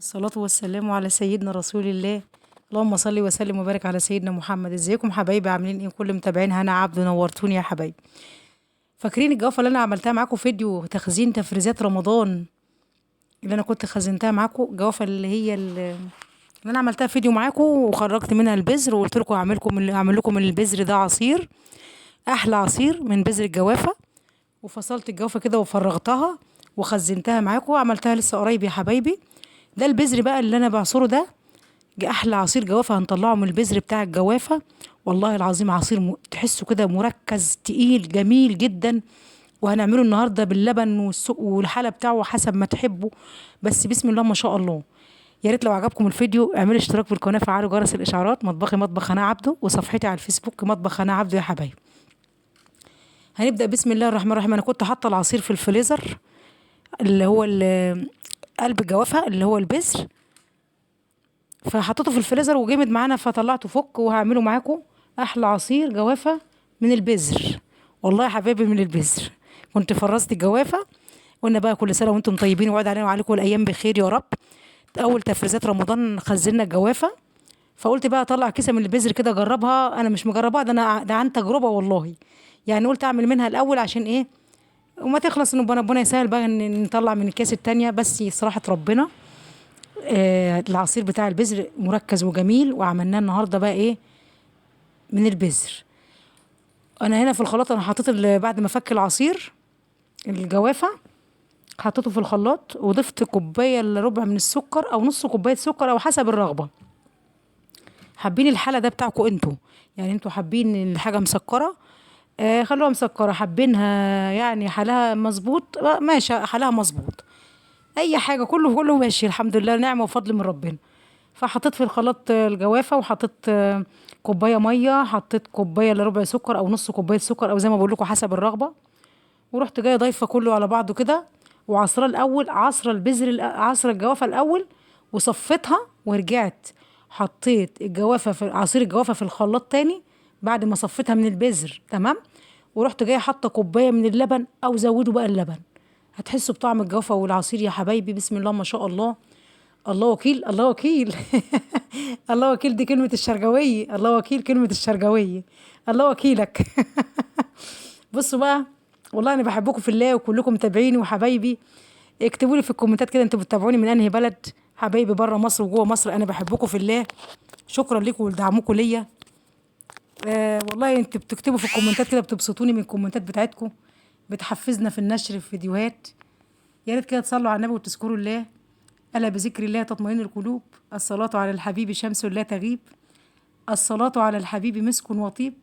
الصلاة والسلام على سيدنا رسول الله. اللهم صل وسلم وبارك على سيدنا محمد. ازيكم حبايبي؟ عاملين ايه؟ كل متابعين هنا عبد نورتوني يا حبايبي. فاكرين الجوافه اللي انا عملتها معاكم فيديو تخزين تفريزات رمضان، اللي انا كنت خزنتها معاكم؟ الجوافه اللي انا عملتها فيديو معاكم وخرجت منها البذر، وقلت لكم اعمل لكم من البذر ده عصير، احلى عصير من بذر الجوافه. وفصلت الجوافه كده وفرغتها وخزنتها معاكم، وعملتها لسه قريب يا حبايبي. ده البذر بقى اللي انا بعصره ده، احلى عصير جوافه هنطلعه من البذر بتاع الجوافه. والله العظيم عصير تحسه كده مركز تقيل جميل جدا. وهنعمله النهارده باللبن والحلى بتاعه حسب ما تحبوا. بس بسم الله ما شاء الله. يا ريت لو عجبكم الفيديو اعملوا اشتراك في القناه، فعلوا جرس الاشعارات. مطبخي مطبخ هنا عبده، وصفحتي على الفيسبوك مطبخ هنا عبده يا حبايبي. هنبدا بسم الله الرحمن الرحيم. انا كنت حاطه العصير في الفريزر، اللي هو قلب الجوافه اللي هو البذر، فحطيته في الفريزر وجمد معانا، فطلعته فك وهعمله معاكم احلى عصير جوافه من البذر. والله يا حبايبي من البذر. كنت فرزت الجوافه. قلنا بقى كل سنه وانتم طيبين، وعد علينا وعليكم الايام بخير يا رب. اول تفريزات رمضان خزنا الجوافه، فقلت بقى اطلع كيسه من البذر كده اجربها. انا مش مجرباها، ده عن تجربه والله. يعني قلت اعمل منها الاول عشان ايه وما تخلص، انه ربنا يسهل بقى ان نطلع من الكيس التانية. بس صراحه ربنا العصير بتاع البذر مركز وجميل، وعملناه النهارده بقى ايه من البذر. انا هنا في الخلاط انا حطيت بعد ما فك العصير الجوافه، حطيته في الخلاط وضفت كوبايه الا ربع من السكر او نص كوبايه سكر او حسب الرغبه. حابين الحلا ده بتاعكم انتوا، يعني انتوا حابين الحاجه مسكره خلوها مسكره، حابينها يعني حلاها مظبوط ماشي، حلاها مظبوط. اي حاجه كله ماشي الحمد لله، نعمه وفضل من ربنا. فحطيت في الخلاط الجوافه، وحطيت كوبايه ميه، حطيت كوبايه الا ربع سكر او نص كوبايه سكر او زي ما بقول لكم حسب الرغبه. ورحت جايه ضايفه كله على بعضه كده، وعصره الاول، عصره البذر، عصره الجوافه الاول، وصفيتها ورجعت حطيت الجوافه في عصير الجوافه في الخلاط تاني بعد ما صفيتها من البذر تمام. ورحت جايه حاطه كوبايه من اللبن، او زودوا بقى اللبن، هتحسوا بطعم الجوافه والعصير يا حبايبي. بسم الله ما شاء الله. الله وكيل الله وكيل. الله وكيل، دي كلمة الشرقاوية. الله وكيل كلمة الشرقاوية. الله وكيلك. بصوا بقى، والله انا بحبكم في الله، وكلكم متابعيني وحبايبي. اكتبوا لي في الكومنتات كده انتوا بتتابعوني من انهي بلد، حبايبي بره مصر وجوه مصر. انا بحبكم في الله، شكرا لكم ولدعمكم ليا. والله انتوا بتكتبوا في الكومنتات كده بتبسطوني من الكومنتات بتاعتكم، بتحفزنا في النشر في فيديوهات. يا ريت كده تصلوا على النبي وتذكروا الله. ألا بذكر الله تطمئن القلوب. الصلاة على الحبيب شمس لا تغيب. الصلاة على الحبيب مسك وطيب.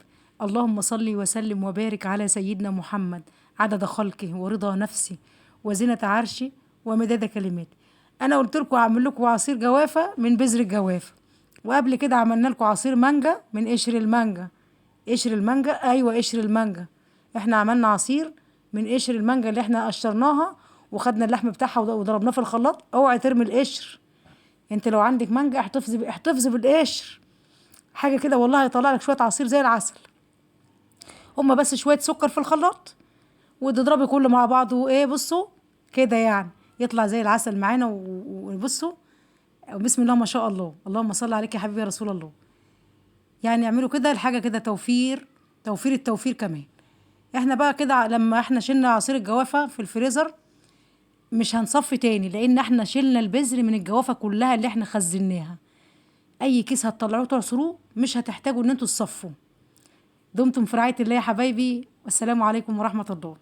اللهم صل وسلم وبارك على سيدنا محمد عدد خلقه ورضا نفسه وزنة عرشه ومداد كلماته. أنا قلت لكم هعمل لكم عصير جوافة من بذر الجوافة، وقبل كده عملنا لكم عصير مانجا من قشر المانجا. قشر المانجا، أيوة قشر المانجا. احنا عملنا عصير من قشر المانجا اللي احنا قشرناها، وخدنا اللحم بتاعها وضربناه في الخلاط. اوعي ترمي القشر، انت لو عندك مانجا احتفظي بالقشر. حاجه كده والله هيطلع لك شويه عصير زي العسل. هما بس شويه سكر في الخلاط، وتضربي كله مع بعض، وايه بصوا كده يعني يطلع زي العسل معانا. وبصوا بسم الله ما شاء الله. اللهم صل عليك يا حبيبي يا رسول الله. يعني اعملوا كده الحاجه كده توفير، توفير التوفير كمان. احنا بقى كده لما احنا شلنا عصير الجوافه في الفريزر مش هنصفي تاني، لان احنا شلنا البذر من الجوافه كلها اللي احنا خزناها. اي كيس هتطلعوه تعصروه مش هتحتاجوا ان انتوا تصفوا. دمتم في رعايه الله يا حبايبي، والسلام عليكم ورحمه الله.